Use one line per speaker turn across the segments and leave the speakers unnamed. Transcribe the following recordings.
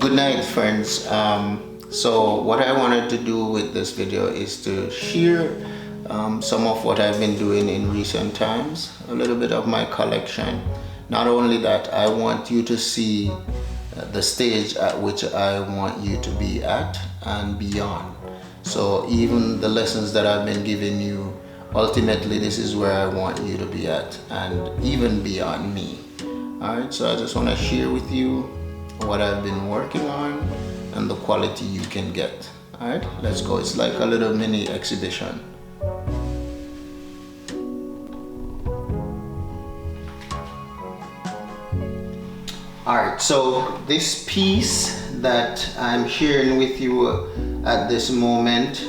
Good night, friends. So what I wanted to do with this video is to share some of what I've been doing in recent times, a little bit of my collection. Not only that, I want you to see the stage at which I want you to be at and beyond. So even the lessons that I've been giving you, ultimately this is where I want you to be at and even beyond me. Alright, so I just want to share with you what I've been working on and the quality you can get. Alright, let's go. It's like a little mini exhibition. Alright, so this piece that I'm sharing with you at this moment,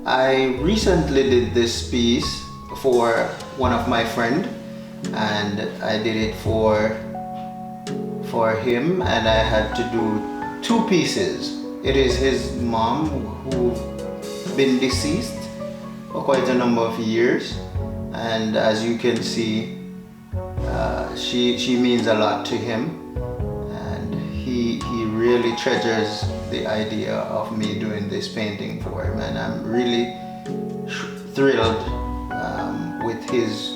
I recently did this piece for one of my friends, and I did it for him, and I had to do two pieces. It is his mom who's been deceased for quite a number of years, and as you can see, she means a lot to him, and he really treasures the idea of me doing this painting for him, and I'm really thrilled with his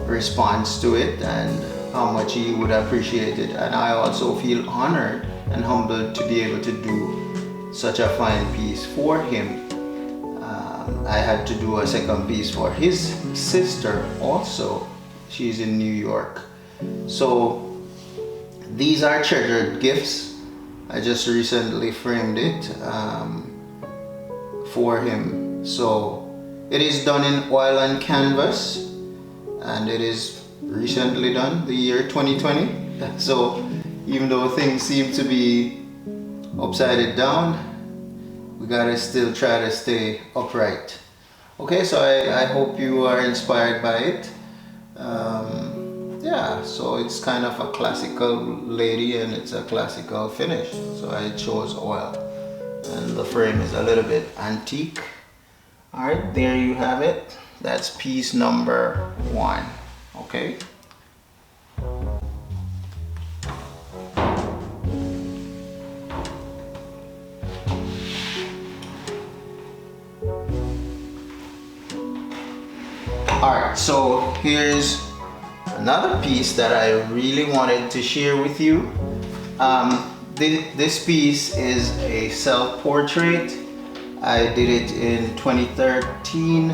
response to it and how much he would appreciate it. And I also feel honored and humbled to be able to do such a fine piece for him. I had to do a second piece for his sister also. She's in New York. So these are treasured gifts. I just recently framed it for him. So it is done in oil and canvas, and it is recently done, the year 2020. So even though things seem to be upside down, we gotta still try to stay upright. Okay, so I hope you are inspired by it. Yeah, so it's kind of a classical lady and it's a classical finish. So I chose oil, and the frame is a little bit antique. All right, there you have it. That's piece number 1. Okay. Alright, so here's another piece that I really wanted to share with you. This piece is a self-portrait. I did it in 2013,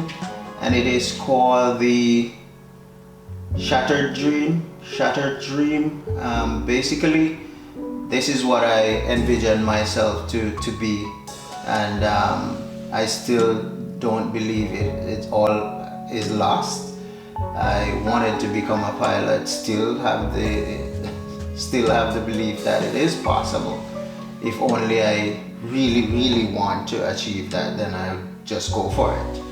and it is called the Shattered Dream. Basically, this is what I envision myself to be, and I still don't believe it all is lost. I wanted to become a pilot, still have the belief that it is possible. If only I really want to achieve that, then I just go for it.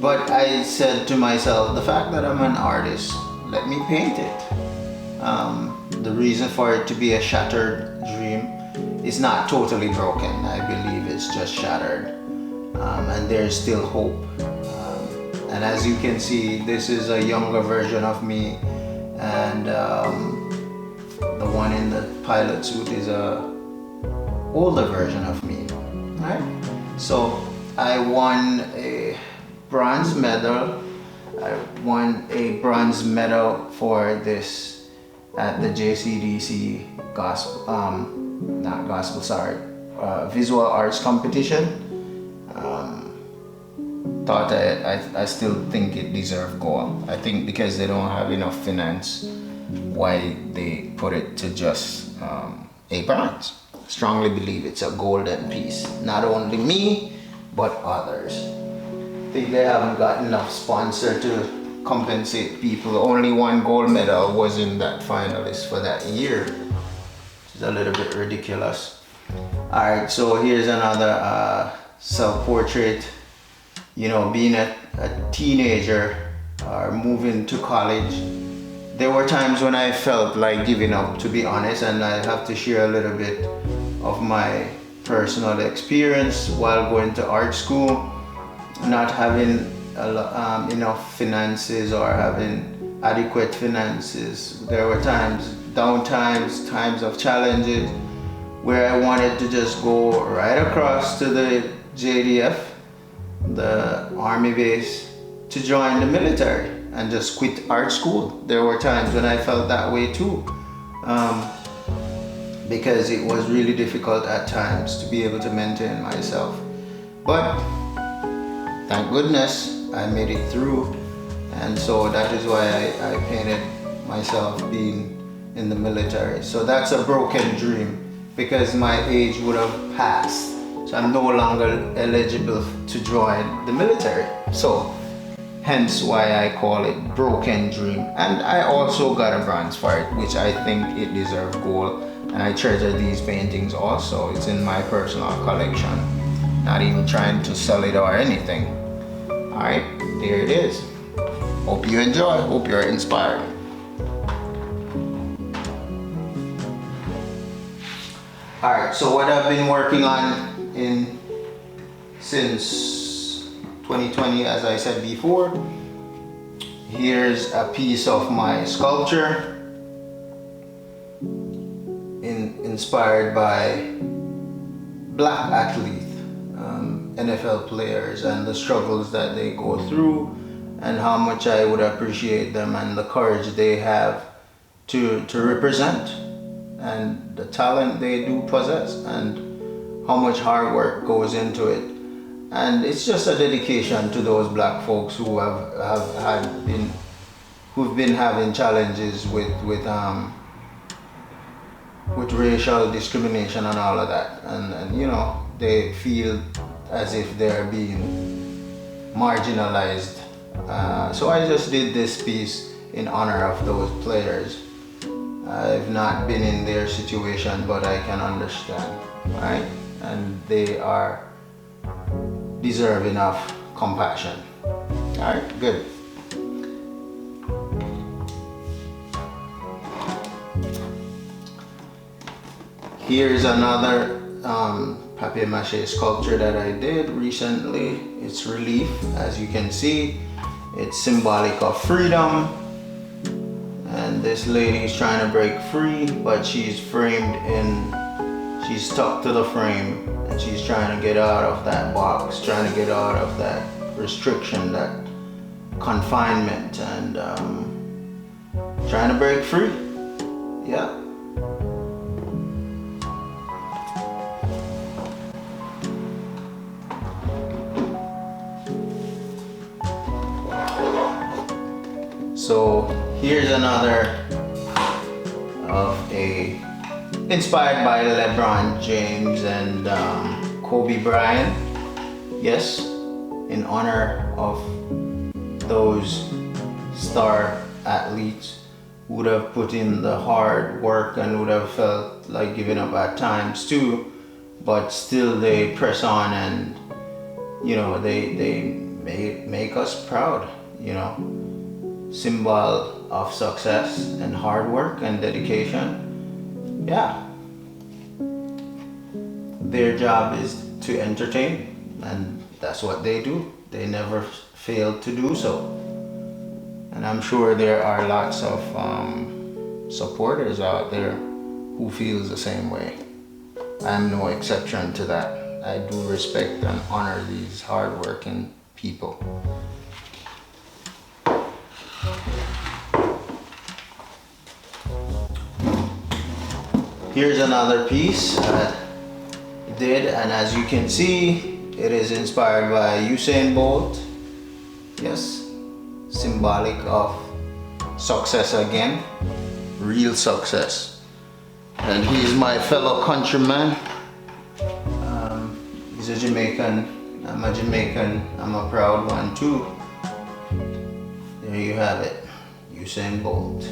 But I said to myself, the fact that I'm an artist, let me paint it. The reason for it to be a shattered dream is not totally broken. I believe it's just shattered, and there's still hope. And as you can see, this is a younger version of me, and the one in the pilot suit is a older version of me. Right? So I won a bronze medal. I won a bronze medal for this at the JCDC visual arts competition. Thought I still think it deserved gold. I think because they don't have enough finance, why they put it to just a bronze. Strongly believe it's a golden piece. Not only me, but others. I think they haven't got enough sponsor to compensate people. Only one gold medal was in that finalist for that year, which is a little bit ridiculous. Alright, so here's another self-portrait. You know, being a teenager or moving to college, there were times when I felt like giving up, to be honest, and I have to share a little bit of my personal experience while going to art school. Not having enough finances or having adequate finances. There were times, down times, times of challenges where I wanted to just go right across to the JDF, the army base, to join the military and just quit art school. There were times when I felt that way too, because it was really difficult at times to be able to maintain myself. But thank goodness I made it through, and so that is why I painted myself being in the military. So that's a broken dream, because my age would have passed, so I'm no longer eligible to join the military. So hence why I call it broken dream. And I also got a bronze for it, which I think it deserves gold, and I treasure these paintings also. It's in my personal collection, not even trying to sell it or anything. All right, there it is. Hope you enjoy, hope you're inspired. All right, so what I've been working on since 2020, as I said before, here's a piece of my sculpture inspired by black athlete, NFL players, and the struggles that they go through, and how much I would appreciate them and the courage they have to represent, and the talent they do possess, and how much hard work goes into it. And it's just a dedication to those black folks who who've been having challenges with racial discrimination and all of that, and you know, they feel as if they're being marginalized. So I just did this piece in honor of those players. I've not been in their situation, but I can understand, right? And they are deserving of compassion. All right, good. Here's another papier-mâché sculpture that I did recently. It's relief, as you can see. It's symbolic of freedom. And this lady is trying to break free, but she's she's stuck to the frame, and she's trying to get out of that box, trying to get out of that restriction, that confinement, and trying to break free. Yeah. So here's another of inspired by LeBron James and Kobe Bryant. Yes, in honor of those star athletes who would have put in the hard work and would have felt like giving up at times too, but still they press on, and you know, they make us proud, you know. Symbol of success and hard work and dedication. Yeah. Their job is to entertain, and that's what they do. They never fail to do so. And I'm sure there are lots of supporters out there who feels the same way. I'm no exception to that. I do respect and honor these hardworking people. Here's another piece I did, and as you can see, it is inspired by Usain Bolt. Yes, symbolic of success again, real success. And he's my fellow countryman. He's a Jamaican. I'm a Jamaican. I'm a proud one too. There you have it, Usain Bolt.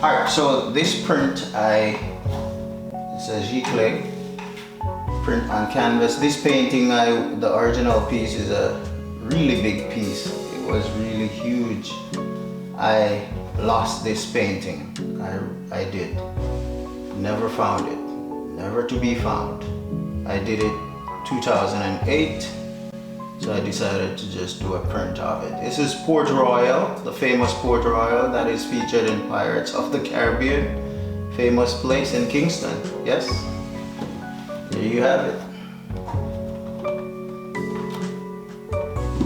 Alright, so this print, it's a giclée print on canvas. This painting, the original piece is a really big piece. It was really huge. I lost this painting. I did. Never found it. Never to be found. I did it 2008, So I decided to just do a print of it. This is Port Royal, the famous Port Royal that is featured in Pirates of the Caribbean. Famous place in Kingston, yes? There you have it.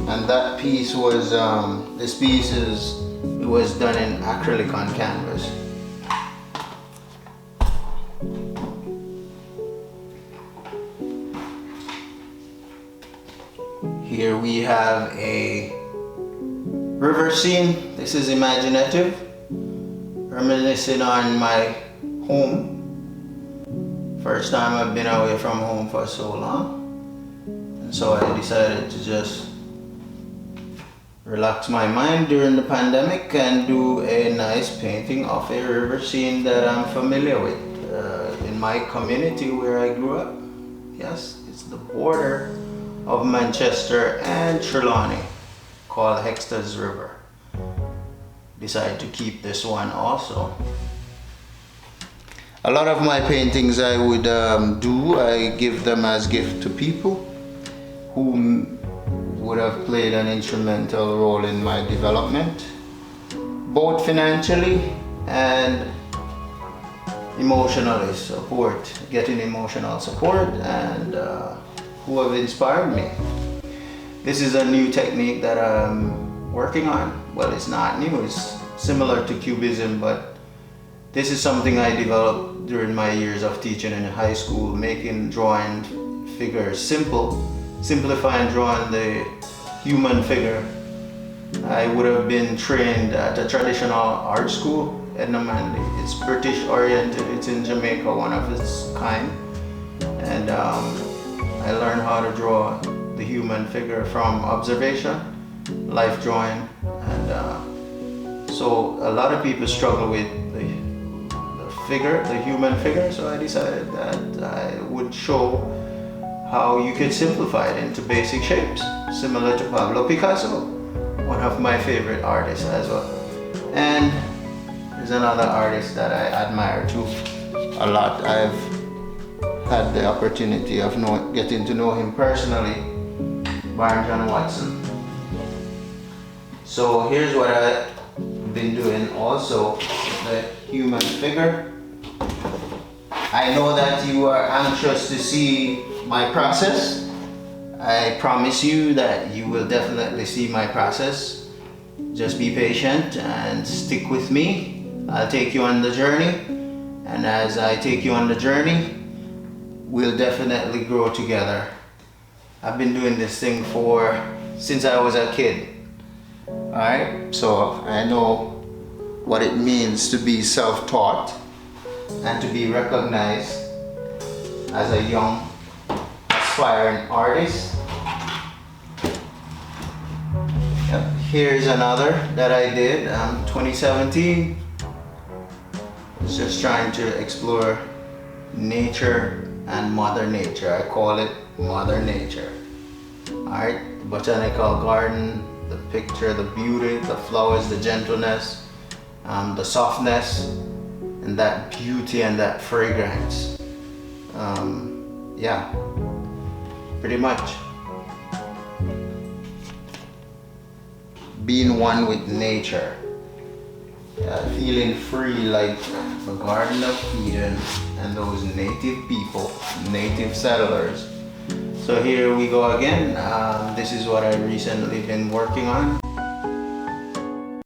And that piece was, it was done in acrylic on canvas. Here we have a river scene. This is imaginative, reminiscing on my home. First time I've been away from home for so long. And so I decided to just relax my mind during the pandemic and do a nice painting of a river scene that I'm familiar with in my community where I grew up. Yes, it's the border of Manchester and Trelawney, called Hexter's River. Decided to keep this one also. A lot of my paintings I would I give them as gift to people who would have played an instrumental role in my development, both financially and emotionally getting emotional support, and who have inspired me. This is a new technique that I'm working on. Well, it's not new, it's similar to Cubism, but this is something I developed during my years of teaching in high school, drawing figures simplifying drawing the human figure. I would have been trained at a traditional art school, Edna Manley. It's British oriented, it's in Jamaica, one of its kind. And I learned how to draw the human figure from observation, life drawing, and so a lot of people struggle with the human figure, so I decided that I would show how you could simplify it into basic shapes, similar to Pablo Picasso, one of my favorite artists as well. And there's another artist that I admire too a lot. I've had the opportunity of getting to know him personally, Brenton Watson. So here's what I've been doing also, the human figure. I know that you are anxious to see my process. I promise you that you will definitely see my process. Just be patient and stick with me. I'll take you on the journey, and as I take you on the journey, we'll definitely grow together. I've been doing this thing since I was a kid. Alright, so I know what it means to be self-taught and to be recognized as a young aspiring artist. Yep. Here's another that I did 2017. It's just trying to explore nature and Mother Nature. I call it Mother Nature. Alright, botanical garden, the picture, the beauty, the flowers, the gentleness, the softness, and that beauty and that fragrance. Yeah, pretty much. Being one with nature. Feeling free like the Garden of Eden and those native people, native settlers. So here we go again. This is what I've recently been working on.